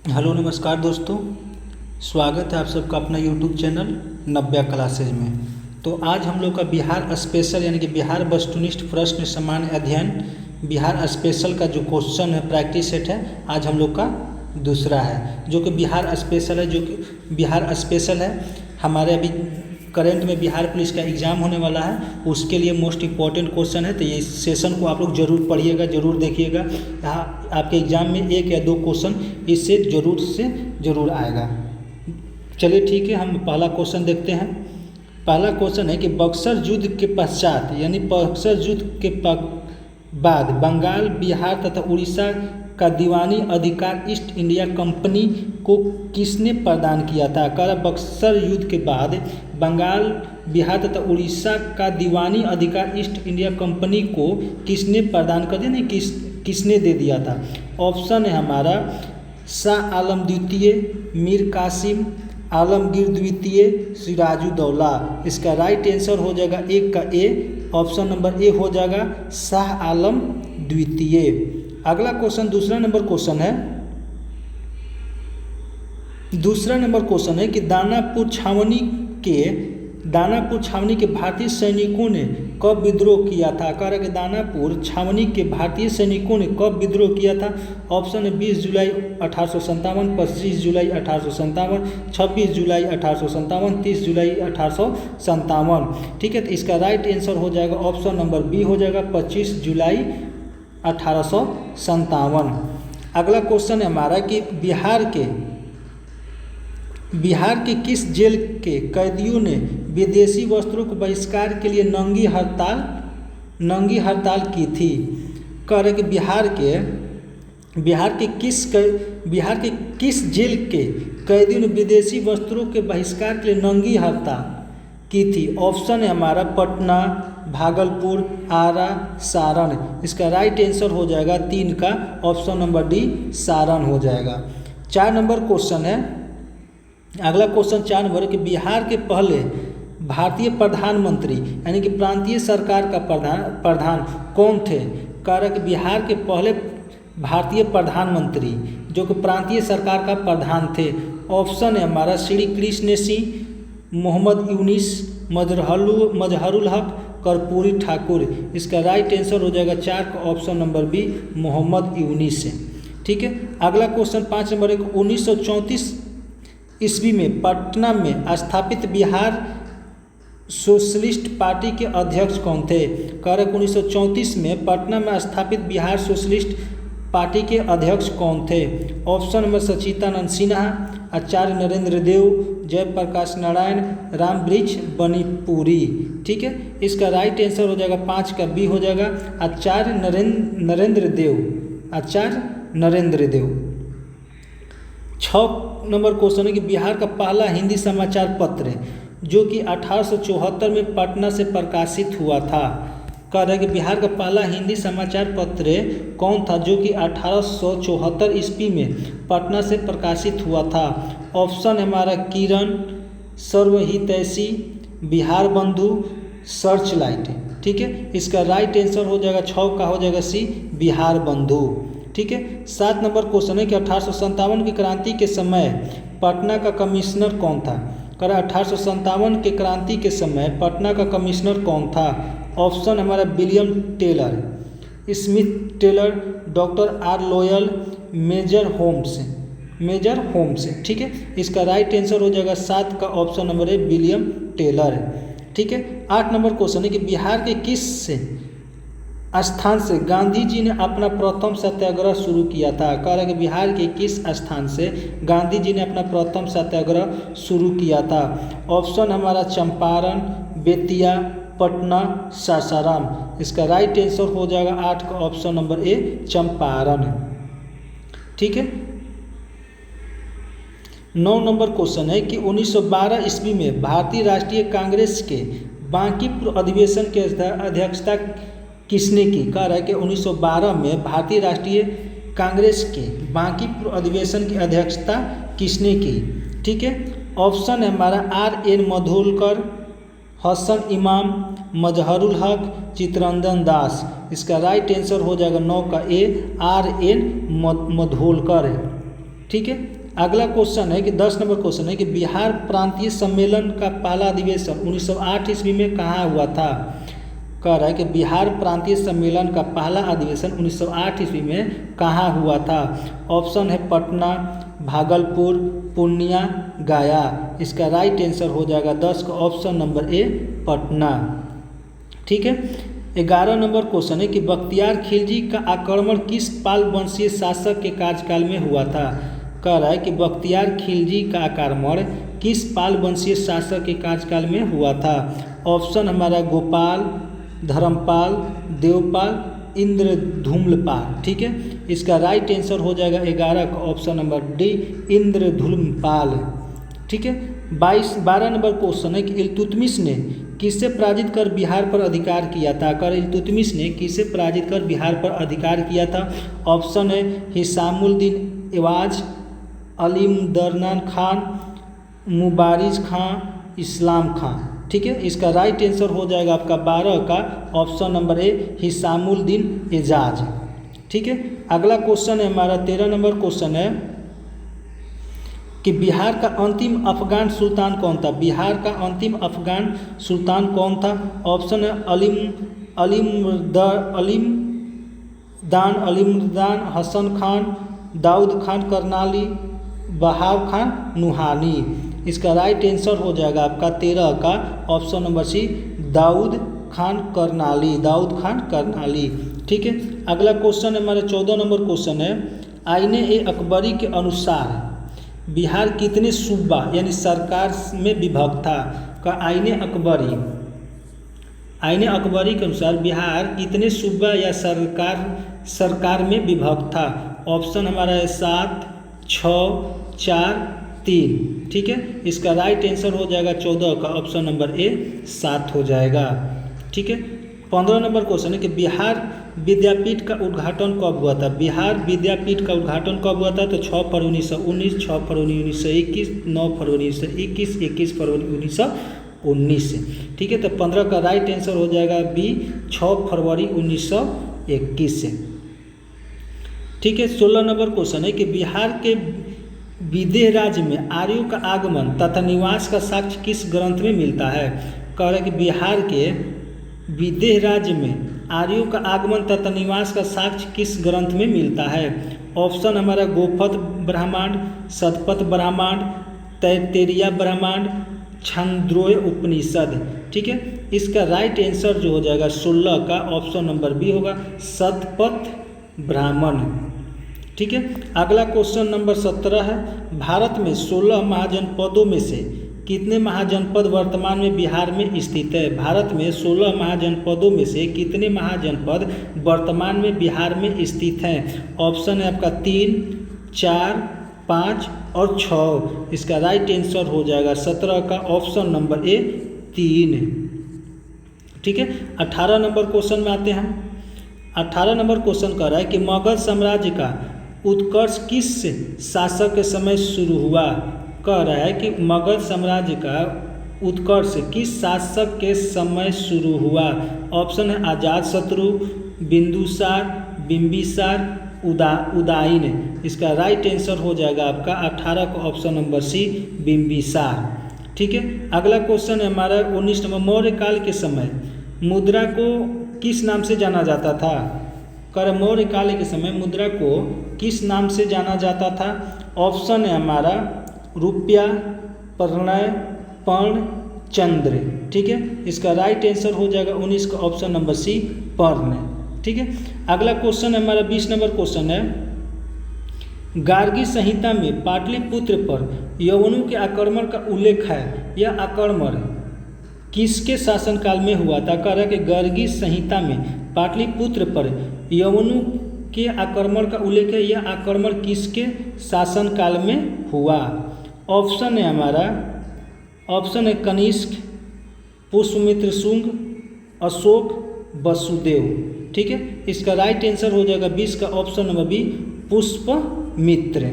Hello नमस्कार दोस्तों, स्वागत है आप सबका अपना यूट्यूब चैनल नव्या क्लासेज में। तो आज हम लोग का बिहार स्पेशल यानी कि बिहार वस्तुनिष्ठ प्रश्न सामान्य अध्ययन बिहार स्पेशल का जो क्वेश्चन है प्रैक्टिस सेट है, आज हम लोग का दूसरा है जो कि बिहार स्पेशल है। हमारे अभी करंट में बिहार पुलिस का एग्ज़ाम होने वाला है, उसके लिए मोस्ट इम्पॉर्टेंट क्वेश्चन है। तो ये सेशन को आप लोग जरूर पढ़िएगा, जरूर देखिएगा। यहाँ आपके एग्ज़ाम में 1 या 2 क्वेश्चन इससे ज़रूर आएगा। चलिए ठीक है, हम पहला क्वेश्चन देखते हैं। पहला क्वेश्चन है कि बक्सर युद्ध के पश्चात यानी बक्सर युद्ध के बाद बंगाल, बिहार तथा उड़ीसा का दीवानी अधिकार ईस्ट इंडिया कंपनी को किसने प्रदान किया था? बक्सर युद्ध के बाद बंगाल, बिहार तथा उड़ीसा का दीवानी अधिकार ईस्ट इंडिया कंपनी को किसने प्रदान कर दिया, नहीं किसने दे दिया था? ऑप्शन है हमारा शाह आलम द्वितीय, मीर कासिम, आलमगीर द्वितीय, सिराजुद्दौला। इसका राइट आंसर हो जाएगा एक का ए, ऑप्शन नंबर ए हो जाएगा शाह आलम द्वितीय। अगला क्वेश्चन दूसरा नंबर क्वेश्चन है कि दानापुर छावनी के भारतीय सैनिकों ने कब विद्रोह किया था? कह रहा कि दानापुर छावनी के भारतीय सैनिकों ने कब विद्रोह किया था? ऑप्शन है 20 जुलाई 1857, 25 जुलाई 1857, 26 जुलाई 1857, 30 जुलाई 1857। ठीक है, तो इसका राइट आंसर हो जाएगा ऑप्शन नंबर बी हो जाएगा 25 जुलाई 1857। अगला क्वेश्चन है हमारा कि बिहार के किस जेल के कैदियों ने विदेशी वस्त्रों के बहिष्कार के लिए नंगी हड़ताल की थी? कह रहे कि बिहार के किस जेल के कैदियों ने विदेशी वस्त्रों के बहिष्कार के लिए नंगी हड़ताल की थी? ऑप्शन है हमारा पटना, भागलपुर, आरा, सारण। इसका राइट आंसर हो जाएगा 3 का ऑप्शन नंबर डी सारण हो जाएगा। 4 नंबर क्वेश्चन है, अगला क्वेश्चन 4 नंबर कि बिहार के पहले भारतीय प्रधानमंत्री यानी कि प्रांतीय सरकार का प्रधान कौन थे? कह रहा कि बिहार के पहले भारतीय प्रधानमंत्री जो कि प्रांतीय सरकार का प्रधान थे। ऑप्शन है हमारा श्री कृष्ण सिंह, मोहम्मद यूनिस, मजहरुल हक, कर्पूरी ठाकुर। इसका राइट आंसर हो जाएगा 4 का option number B Mohammad Yunus है। ठीक है, अगला क्वेश्चन 5 नंबर 1934 ईस्वी में पटना में स्थापित बिहार सोशलिस्ट पार्टी के अध्यक्ष कौन थे? कह रहे 1934 में पटना में स्थापित बिहार सोशलिस्ट पार्टी के अध्यक्ष कौन थे? ऑप्शन नंबर सच्चिदानंद सिन्हा, आचार्य नरेंद्र देव, जयप्रकाश नारायण, रामवृक्ष बनीपुरी। ठीक है, इसका राइट आंसर हो जाएगा 5 का बी हो जाएगा आचार्य नरेंद्र देव। 6 नंबर क्वेश्चन है कि बिहार का पहला हिंदी समाचार पत्र जो कि 1874 में पटना से प्रकाशित हुआ था। कह रहा है कि बिहार का पहला हिंदी समाचार पत्र कौन था जो कि 1874 ईस्वी में पटना से प्रकाशित हुआ था? ऑप्शन है हमारा किरण, सर्वहितैषी, बिहार बंधु, सर्च लाइट। ठीक है, इसका राइट आंसर हो जाएगा 6 का हो जाएगा सी बिहार बंधु। ठीक है, 7 नंबर क्वेश्चन है कि 1857 की क्रांति के समय पटना का कमिश्नर कौन था? कर 1857 के क्रांति के समय पटना का कमिश्नर कौन था? ऑप्शन हमारा William Taylor, Smith Taylor, doctor R Loyal, major Holmes. ठीक है, इसका राइट आंसर हो जाएगा 7 का ऑप्शन नंबर है विलियम टेलर। ठीक है, 8 नंबर क्वेश्चन है कि बिहार के किस स्थान से गांधी जी ने अपना प्रथम सत्याग्रह शुरू किया था? कह रहा है कि बिहार के किस स्थान से गांधी जी ने अपना प्रथम सत्याग्रह शुरू किया था? ऑप्शन हमारा चंपारण, बेतिया, पटना, सासाराम। इसका राइट आंसर हो जाएगा 8 का ऑप्शन नंबर ए चंपारण। ठीक है, 9 नंबर क्वेश्चन है कि 1912 ईस्वी में भारतीय राष्ट्रीय कांग्रेस के बांकीपुर अधिवेशन की अध्यक्षता किसने की? कह रहा है कि 1912 में भारतीय राष्ट्रीय कांग्रेस के बांकीपुर अधिवेशन की अध्यक्षता किसने की? ठीक है, ऑप्शन है हमारा R.N. मधोलकर, हसन इमाम, मजहरुल हक, चित्तरंजन दास। इसका राइट आंसर हो जाएगा 9 का ए R.N. मधोलकर है। ठीक है। अगला क्वेश्चन है कि 10 नंबर क्वेश्चन है कि बिहार प्रांतीय सम्मेलन का पहला अधिवेशन 1908 ईस्वी में कहाँ हुआ था। कह रहा है कि बिहार प्रांतीय सम्मेलन का पहला अधिवेशन 1908 ईस्वी में कहाँ हुआ था। ऑप्शन है पटना, भागलपुर, पूर्णिया, गया। इसका राइट आंसर हो जाएगा 10 का ऑप्शन नंबर ए पटना। ठीक है। 11 नंबर क्वेश्चन है कि बख्तियार खिलजी का आक्रमण किस पाल वंशीय शासक के कार्यकाल में हुआ था। कह रहा है कि बख्तियार खिलजी का आक्रमण किस पाल वंशीय शासक के कार्यकाल में हुआ था। ऑप्शन हमारा गोपाल, धर्मपाल, देवपाल, इंद्रधूम्लपाल। ठीक है। इसका राइट आंसर हो जाएगा 11 का ऑप्शन नंबर डी इंद्रधूम्लपाल। ठीक है। 12 नंबर क्वेश्चन है कि इल्तुतमिश ने किसे पराजित कर बिहार पर अधिकार किया था। कर इल्तुतमिश ने किसे पराजित कर बिहार पर अधिकार किया था। ऑप्शन है हिसामुद्दीन एवाज, अलीमदर्रान खान, मुबारिज खां, इस्लाम खां। ठीक है। इसका राइट आंसर हो जाएगा आपका 12 का option number A Hisamuddin Ejaz. ठीक है। अगला क्वेश्चन है हमारा 13 नंबर क्वेश्चन है कि बिहार का अंतिम अफगान सुल्तान कौन था। बिहार का अंतिम अफगान सुल्तान कौन था। ऑप्शन है अलीमदान हसन खान, दाऊद खान करनाली, बहाव खान नुहानी। इसका राइट आंसर हो जाएगा आपका 13 का option number C Daud Khan Karnali, Daud Khan Karnali. ठीक है। अगला क्वेश्चन है हमारा 14 नंबर क्वेश्चन है आईने ए अकबरी के अनुसार बिहार कितने सूबा यानी सरकार में विभक्त था। का आईने अकबरी के अनुसार बिहार कितने सूबा या सरकार में विभक्त था। ऑप्शन हमारा है 7, 6, 4, 3। ठीक है। इसका राइट आंसर हो जाएगा 14 का ऑप्शन नंबर ए 7 हो जाएगा। ठीक है। 15 नंबर क्वेश्चन है कि बिहार विद्यापीठ का उद्घाटन कब हुआ था। बिहार विद्यापीठ का उद्घाटन कब हुआ था। तो 6 फरवरी 1919, 6 फरवरी 1921, 9 फरवरी 1921, 21 फरवरी 1919 से। ठीक है। तो 15 का राइट आंसर हो जाएगा बी 6 फरवरी 1921 से। ठीक है। 16 नंबर क्वेश्चन है कि बिहार के विदेह राज्य में आर्यों का आगमन तथा निवास का साक्ष्य किस ग्रंथ में मिलता है। कह रहा है कि बिहार के विदेह राज्य में आर्यों का आगमन तथा निवास का साक्ष्य किस ग्रंथ में मिलता है। ऑप्शन हमारा गोपथ ब्रह्मांड, शतपथ ब्रह्मांड, तैत्तिरीय ब्रह्मांड, छांदोग्य उपनिषद। ठीक है। इसका राइट आंसर जो हो जाएगा 16 का ऑप्शन नंबर बी होगा शतपथ ब्राह्मण। ठीक है। अगला क्वेश्चन नंबर 17 है भारत में 16 महाजनपदों में से कितने महाजनपद वर्तमान में बिहार में स्थित है। भारत में 16 महाजनपदों में से कितने महाजनपद वर्तमान में बिहार में स्थित हैं। ऑप्शन है आपका 3, 4, 5 और 6। इसका राइट आंसर हो जाएगा 17 का ऑप्शन नंबर ए 3। ठीक है। 18 नंबर क्वेश्चन में आते हैं। 18 नंबर क्वेश्चन कह रहा है कि मगध साम्राज्य का उत्कर्ष किस शासक के समय शुरू हुआ। कह रहा है कि मगध साम्राज्य का उत्कर्ष किस शासक के समय शुरू हुआ। ऑप्शन है अजातशत्रु, बिंदुसार, बिंबिसार, उदयन। इसका राइट आंसर हो जाएगा आपका 18 का ऑप्शन नंबर सी बिंबिसार। ठीक है। अगला क्वेश्चन है हमारा 19 नंबर मौर्य काल के समय मुद्रा को किस नाम से जाना जाता था। कर मौर्य काल के समय मुद्रा को किस नाम से जाना जाता था। ऑप्शन है हमारा रुपया, प्रणय, पर्ण, चंद्र। ठीक है। इसका राइट आंसर हो जाएगा 19 का ऑप्शन नंबर सी पर्ण। ठीक है। अगला क्वेश्चन है हमारा 20 नंबर क्वेश्चन है गार्गी संहिता में पाटलिपुत्र पर यवनों के आक्रमण का उल्लेख है। यह आक्रमण किसके शासनकाल में हुआ था। कह रहा है कि गार्गी संहिता में पाटलिपुत्र पर यवनों के आक्रमण का उल्लेख है। यह आक्रमण किसके शासनकाल में हुआ। ऑप्शन है हमारा ऑप्शन है कनिष्क, पुष्यमित्र शुंग, अशोक, वसुदेव। ठीक है। इसका राइट आंसर हो जाएगा 20 का ऑप्शन नंबर बी पुष्यमित्र।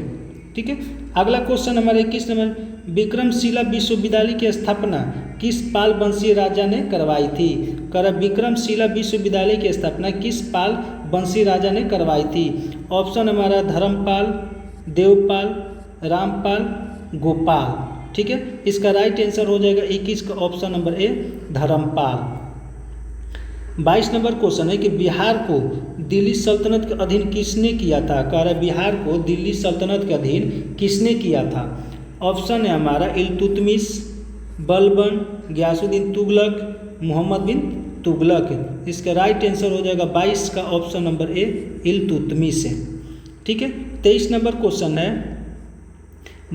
ठीक है। अगला क्वेश्चन हमारा 21 नंबर विक्रमशिला विश्वविद्यालय की स्थापना किस पाल वंशीय राजा ने करवाई थी। कर विक्रमशिला विश्वविद्यालय की स्थापना किस पाल वंशीय राजा ने करवाई थी। ऑप्शन हमारा धर्मपाल, देवपाल, रामपाल, गोपाल। ठीक है, इसका राइट आंसर हो जाएगा 21 का ऑप्शन नंबर ए धर्मपाल। 22 नंबर क्वेश्चन है कि बिहार को दिल्ली सल्तनत के अधीन किसने किया था। कह रहा है बिहार को दिल्ली सल्तनत के अधीन किसने किया था। ऑप्शन है हमारा इल्तुतमिश, बलबन, गयासुद्दीन तुगलक, मोहम्मद बिन तुगलक। इसका राइट आंसर हो जाएगा 22 का ऑप्शन नंबर ए इल्तुतमिश है। ठीक है, 23 नंबर क्वेश्चन है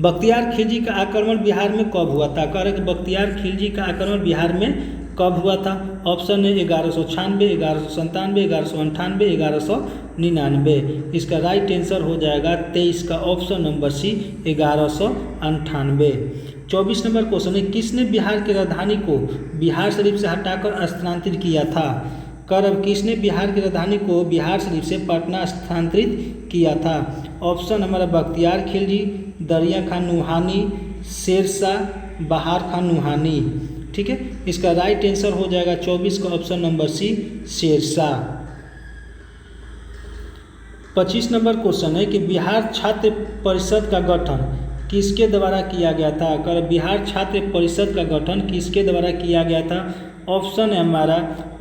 बख्तियार खिलजी का आक्रमण बिहार में कब हुआ था। कह रहे कि बख्तियार खिलजी का आक्रमण बिहार में कब हुआ था। ऑप्शन है 1196, 1197, 1198, 1199। इसका राइट आंसर हो जाएगा 23 का ऑप्शन नंबर सी 1198। 24 नंबर क्वेश्चन है किसने बिहार की राजधानी को बिहार शरीफ से हटाकर स्थानांतरित किया था। अब किसने बिहार की राजधानी को बिहार शरीफ से पटना स्थानांतरित किया था। ऑप्शन हमारा बख्तियार खिलजी, दरिया खान नुहानी, शेरशाह, बहार खान नुहानी। ठीक है, इसका राइट आंसर हो जाएगा 24 का ऑप्शन नंबर सी शेरशाह। 25 नंबर क्वेश्चन है कि बिहार छात्र परिषद का गठन किसके द्वारा किया गया था। अगर बिहार छात्र परिषद का गठन किसके द्वारा किया गया था। ऑप्शन है हमारा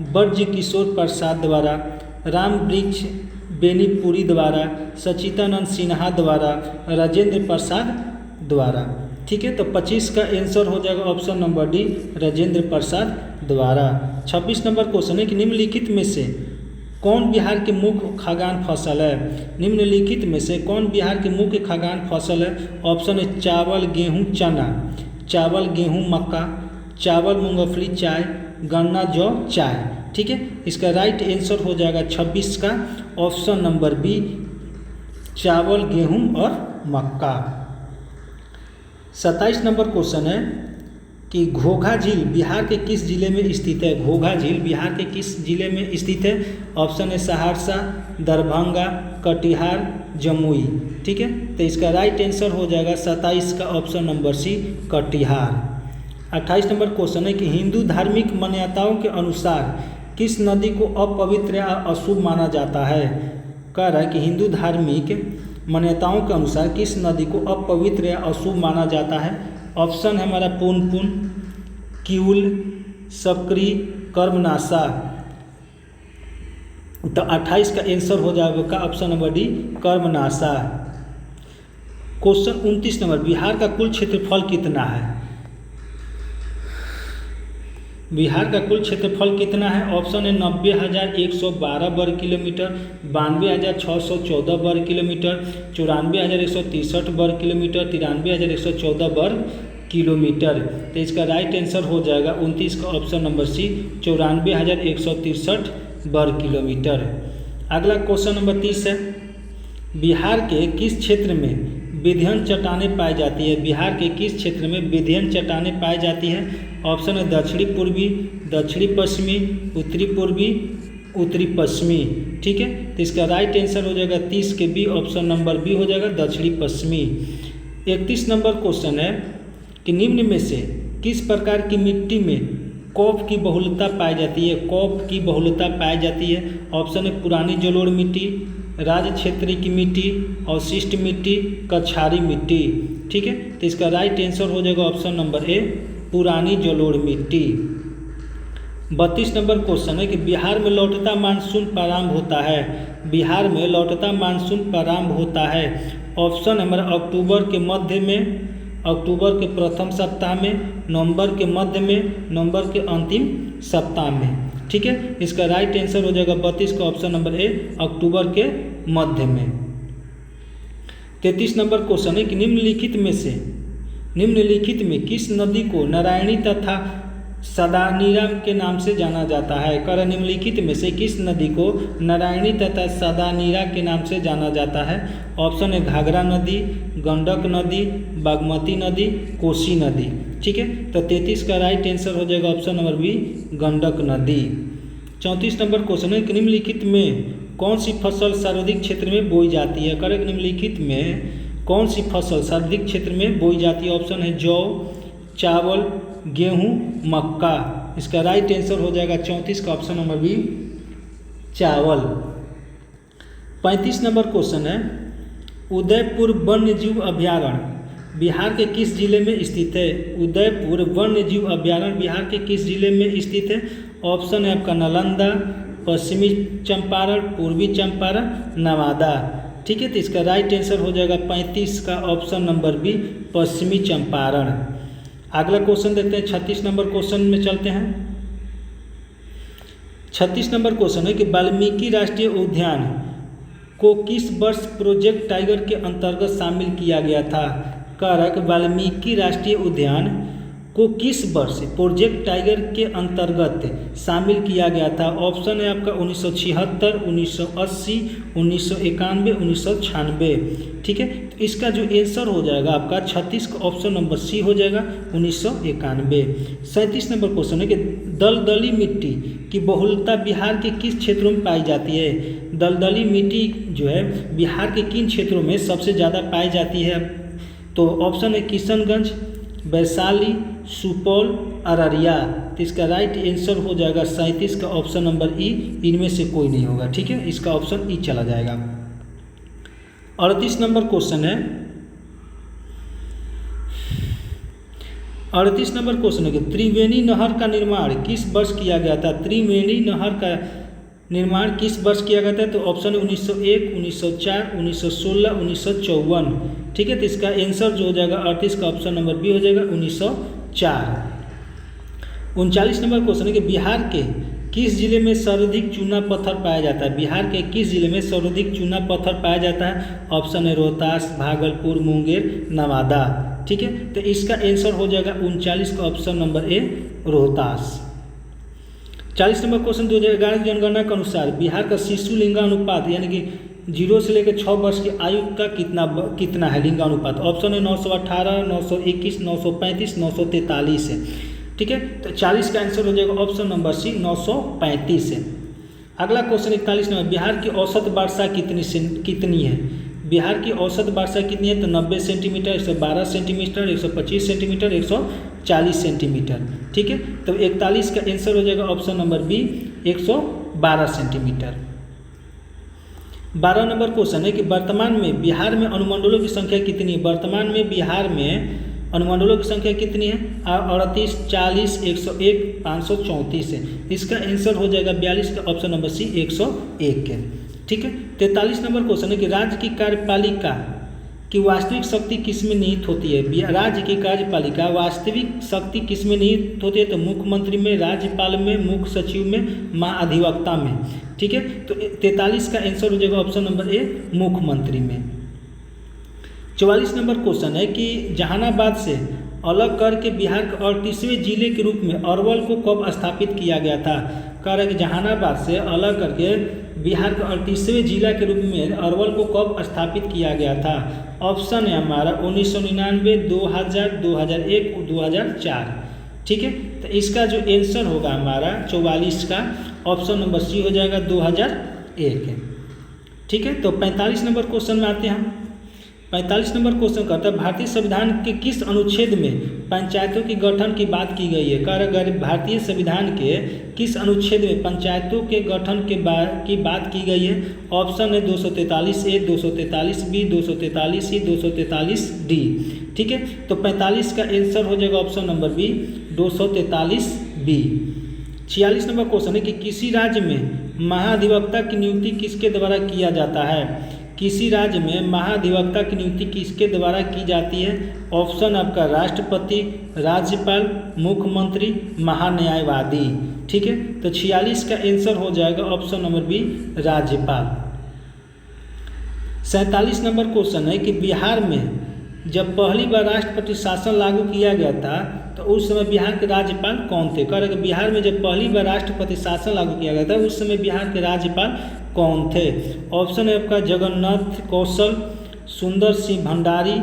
ब्रज किशोर प्रसाद द्वारा, राम वृक्ष बेनीपुरी द्वारा, सचिदानंद सिन्हा द्वारा, राजेंद्र प्रसाद द्वारा। ठीक है, तो 25 का आंसर हो जाएगा option number D Rajendra Prasad द्वारा। 26 नंबर क्वेश्चन है कि निम्नलिखित में से कौन बिहार के मुख्य खाद्यान्न फसल है। निम्नलिखित में से कौन बिहार के मुख्य खाद्यान्न फसल है। ऑप्शन है चावल, गेहूं, चना, चावल, गेहूं, मक्का, चावल, मूंगफली, चाय, गन्ना, जौ, चाय। ठीक है, इसका राइट आंसर हो जाएगा 26 का ऑप्शन नंबर बी चावल, गेहूं और मक्का। 27 नंबर क्वेश्चन है कि घोघा झील बिहार के किस जिले में स्थित है। घोघा झील बिहार के किस जिले में स्थित है। ऑप्शन है सहरसा, दरभंगा, कटिहार, जमुई। ठीक है, तो इसका राइट आंसर हो जाएगा 27 का ऑप्शन नंबर सी कटिहार। 28 नंबर क्वेश्चन है कि हिंदू धार्मिक मान्यताओं के अनुसार किस नदी को अपवित्र या अशुभ माना जाता है। कह रहा है कि हिंदू धार्मिक मान्यताओं के अनुसार किस नदी को अपवित्र या अशुभ माना जाता है। ऑप्शन है हमारा पुनपुन, किउल, सकरी, कर्मनाशा। तो 28 का आंसर हो जाएगा option number D Karmanasha. Question 29 number Bihar का कुल क्षेत्रफल कितना है। बिहार का कुल क्षेत्रफल कितना है। ऑप्शन है 90,112 वर्ग किलोमीटर, 92,614 वर्ग किलोमीटर, 94,163 वर्ग किलोमीटर, 93,114 वर्ग किलोमीटर। तो इसका राइट आंसर हो जाएगा 29 का ऑप्शन नंबर सी 94,163 वर्ग किलोमीटर। अगला क्वेश्चन नंबर 30 है बिहार के किस क्षेत्र में विंध्यन चट्टानें पाई जाती है। बिहार के किस क्षेत्र में विंध्यन चट्टानें पाई जाती है। ऑप्शन है दक्षिणी पूर्वी, दक्षिणी पश्चिमी, उत्तरी पूर्वी, उत्तरी पश्चिमी। ठीक है, तो इसका राइट आंसर हो जाएगा 30 के बी ऑप्शन नंबर बी हो जाएगा दक्षिणी पश्चिमी। 31 नंबर क्वेश्चन है कि निम्न में से किस प्रकार की मिट्टी में कॉप की बहुलता पाई जाती है। कॉप की बहुलता पाई जाती है। ऑप्शन है पुरानी जलोढ़ मिट्टी, राज्य क्षेत्र की मिट्टी, अवशिष्ट मिट्टी, कछारी मिट्टी। ठीक है, तो इसका राइट आंसर हो जाएगा ऑप्शन नंबर ए पुरानी जलोढ़ मिट्टी। 32 नंबर क्वेश्चन है कि बिहार में लौटता मानसून प्रारंभ होता है। बिहार में लौटता मानसून प्रारंभ होता है। ऑप्शन हमारा अक्टूबर के मध्य में, अक्टूबर के प्रथम सप्ताह में, नवंबर के मध्य में, नवंबर के अंतिम सप्ताह में। ठीक है, इसका राइट आंसर हो जाएगा 32 का ऑप्शन नंबर ए अक्टूबर के मध्य में। 33 नंबर क्वेश्चन है कि निम्नलिखित में किस नदी को नारायणी तथा सदानीरा के नाम से जाना जाता है। कर निम्नलिखित में से किस नदी को नारायणी तथा सदानीरा के नाम से जाना जाता है। ऑप्शन है घाघरा नदी, गंडक नदी, बागमती नदी, कोसी नदी। ठीक है, तो 33 का राइट आंसर हो जाएगा ऑप्शन नंबर बी गंडक नदी। 34 नंबर क्वेश्चन है कि निम्नलिखित में कौन सी फसल सर्वाधिक क्षेत्र में बोई जाती है। करेक्ट, निम्नलिखित में कौन सी फसल सर्वाधिक क्षेत्र में बोई जाती है। ऑप्शन है जौ, चावल, गेहूं, मक्का। इसका राइट आंसर हो जाएगा 34 का ऑप्शन नंबर बी चावल। 35 नंबर क्वेश्चन है उदयपुर वन्यजीव अभयारण्य बिहार के किस जिले में स्थित है? उदयपुर वन्यजीव अभयारण्य बिहार के किस जिले में स्थित है? ऑप्शन है आपका नालंदा, पश्चिमी चंपारण, पूर्वी चंपारण, नवादा। ठीक है, तो इसका राइट आंसर हो जाएगा 35 का ऑप्शन नंबर बी, पश्चिमी चंपारण। अगला क्वेश्चन देखते हैं, 36 नंबर क्वेश्चन में चलते हैं। 36 नंबर क्वेश्चन है कि वाल्मीकि राष्ट्रीय उद्यान को किस वर्ष प्रोजेक्ट टाइगर के अंतर्गत शामिल किया गया था? कह रहा है कि वाल्मीकि राष्ट्रीय उद्यान को किस वर्ष प्रोजेक्ट टाइगर के अंतर्गत शामिल किया गया था? ऑप्शन है आपका 1976, 1980, 1991, 1996। ठीक है, तो इसका जो आंसर हो जाएगा आपका 36 का ऑप्शन नंबर सी हो जाएगा 1991। 37 नंबर क्वेश्चन है कि दलदली मिट्टी की बहुलता बिहार के किस क्षेत्रों में पाई जाती है? दलदली मिट्टी जो है बिहार के किन क्षेत्रों में सबसे ज़्यादा पाई जाती है? तो ऑप्शन है किशनगंज, वैशाली, सुपौल, अररिया। तो इसका राइट आंसर हो जाएगा 37 का ऑप्शन नंबर ई, इनमें से कोई नहीं होगा। ठीक है, इसका ऑप्शन ई चला जाएगा। 38 नंबर क्वेश्चन है, 38 नंबर क्वेश्चन है कि त्रिवेणी नहर का निर्माण किस वर्ष किया गया था? त्रिवेणी नहर का निर्माण किस वर्ष किया गया था? तो ऑप्शन है 1901, 1904, 1916, 1954। ठीक है, तो इसका आंसर जो हो जाएगा 38 का ऑप्शन नंबर बी हो जाएगा 1904। 39 नंबर क्वेश्चन है कि बिहार के किस जिले में सर्वाधिक चूना पत्थर पाया जाता है? बिहार के किस जिले में सर्वाधिक चूना पत्थर पाया जाता है? ऑप्शन है रोहतास, भागलपुर, मुंगेर, नवादा। ठीक है, तो इसका आंसर हो जाएगा 39 का ऑप्शन नंबर ए, रोहतास। 40 नंबर क्वेश्चन 2011 की जनगणना के अनुसार बिहार का शिशु लिंगानुपात यानी कि 0 से लेकर 6 वर्ष की आयु का कितना है लिंगानुपात? ऑप्शन है 918, 921, 935, 943 है। ठीक है, तो 40 का आंसर हो जाएगा ऑप्शन नंबर सी, 935 है। अगला क्वेश्चन 41 नंबर, बिहार की औसत वर्षा कितनी है? बिहार की औसत वर्षा कितनी है? तो 90 सेंटीमीटर, 112 सेंटीमीटर, 125 सेंटीमीटर, 140 सेंटीमीटर। ठीक है, तो 41 का आंसर हो जाएगा ऑप्शन नंबर बी, 112 सेंटीमीटर। 12 नंबर क्वेश्चन है कि वर्तमान में बिहार में अनुमंडलों की संख्या कितनी है? वर्तमान में बिहार में अनुमंडलों की संख्या कितनी है? 38, 40, 101, 534 है। इसका आंसर हो जाएगा 42 का ऑप्शन नंबर सी, 101 है। ठीक है, 43 नंबर क्वेश्चन है कि राज्य की कार्यपालिका की वास्तविक शक्ति किस में निहित होती है? राज्य की कार्यपालिका वास्तविक शक्ति किस में निहित होती है? तो मुख्यमंत्री में, राज्यपाल में, मुख्य सचिव में, महाधिवक्ता में। ठीक है, तो 43 का आंसर हो जाएगा ऑप्शन नंबर ए, मुख्यमंत्री में। 44 नंबर क्वेश्चन है कि जहानाबाद से अलग करके बिहार के 38वें जिले के रूप में अरवल को कब स्थापित किया गया था? कह रहे कि जहानाबाद से अलग करके बिहार के 38वें जिला के रूप में अरवल को कब स्थापित किया गया था? ऑप्शन है हमारा 1999, 2000, 2001, 2004। ठीक है, तो इसका जो आंसर होगा हमारा 44 का ऑप्शन नंबर सी हो जाएगा 2001 है। ठीक है, तो 45 नंबर क्वेश्चन में आते हैं हम। 45 नंबर क्वेश्चन कहता है भारतीय संविधान के किस अनुच्छेद में पंचायतों के गठन की बात की गई है? अगर भारतीय संविधान के किस अनुच्छेद में पंचायतों के गठन की बात की गई है? ऑप्शन है 243 ए, 243 बी, 243 सी, 243 डी। ठीक है, तो 45 का आंसर हो जाएगा ऑप्शन नंबर बी, 243 बी। 46 नंबर क्वेश्चन है कि किसी राज्य में महाधिवक्ता की नियुक्ति किसके द्वारा किया जाता है? किसी राज्य में महाधिवक्ता की नियुक्ति किसके द्वारा की जाती है? ऑप्शन आपका राष्ट्रपति, राज्यपाल, मुख्यमंत्री, महान्यायवादी। ठीक है, तो 46 का आंसर हो जाएगा ऑप्शन नंबर बी, राज्यपाल। 47 नंबर क्वेश्चन है कि बिहार में जब पहली बार राष्ट्रपति शासन लागू किया गया था तो उस समय बिहार के राज्यपाल कौन थे? कह रहे कि बिहार में जब पहली बार राष्ट्रपति शासन लागू किया गया था उस समय बिहार के राज्यपाल कौन थे? ऑप्शन है आपका जगन्नाथ कौशल, सुंदर सिंह भंडारी,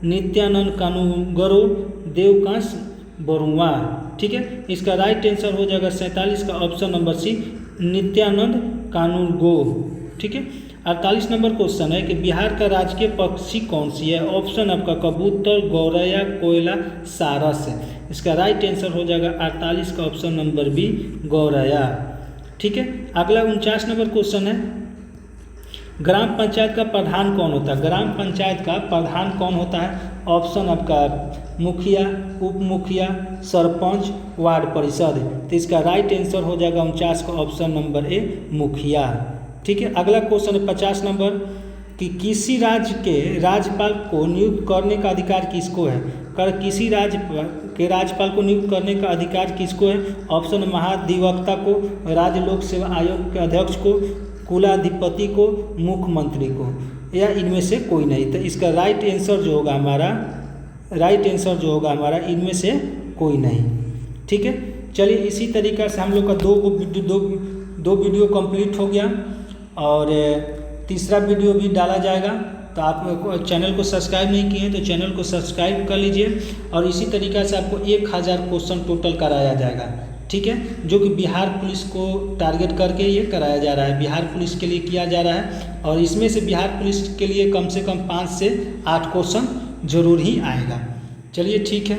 नित्यानंद कानूनगो, देवकांश बरुआ। ठीक है, इसका राइट आंसर हो जाएगा 47 का ऑप्शन नंबर सी, नित्यानंद कानूनगो। ठीक है, 48 नंबर क्वेश्चन है कि बिहार का राजकीय पक्षी कौन सी है? ऑप्शन आपका कबूतर, गौरैया, कोयला, सारस है। इसका राइट आंसर हो जाएगा 48 का ऑप्शन नंबर बी, गौरैया। ठीक है, अगला 49 नंबर क्वेश्चन है। ग्राम पंचायत का प्रधान कौन होता है? ग्राम पंचायत का प्रधान कौन होता है? ऑप्शन आपका मुखिया, उप मुखिया, सरपंच, वार्ड परिषद। तो इसका राइट आंसर हो जाएगा 49 का ऑप्शन नंबर ए, मुखिया। ठीक है, अगला क्वेश्चन है 50 नंबर कि किसी राज्य के राज्यपाल को नियुक्त करने का अधिकार किसको है? किसी राज्य के राज्यपाल को नियुक्त करने का अधिकार किसको है? ऑप्शन महाधिवक्ता को, राज्य लोक सेवा आयोग के अध्यक्ष को, कुलाधिपति को, मुख्यमंत्री को, या इनमें से कोई नहीं। तो इसका राइट आंसर जो होगा हमारा इनमें से कोई नहीं। ठीक है, चलिए इसी तरीक़ा से हम लोग का दो वीडियो कंप्लीट हो गया और तीसरा वीडियो भी डाला जाएगा। तो आप चैनल को सब्सक्राइब नहीं किए हैं तो चैनल को सब्सक्राइब कर लीजिए और इसी तरीक़ा से आपको 1000 क्वेश्चन टोटल कराया जाएगा। ठीक है, जो कि बिहार पुलिस को टारगेट करके ये कराया जा रहा है, बिहार पुलिस के लिए किया जा रहा है और इसमें से बिहार पुलिस के लिए कम से कम 5 से 8 क्वेश्चन जरूर ही आएगा। चलिए ठीक है।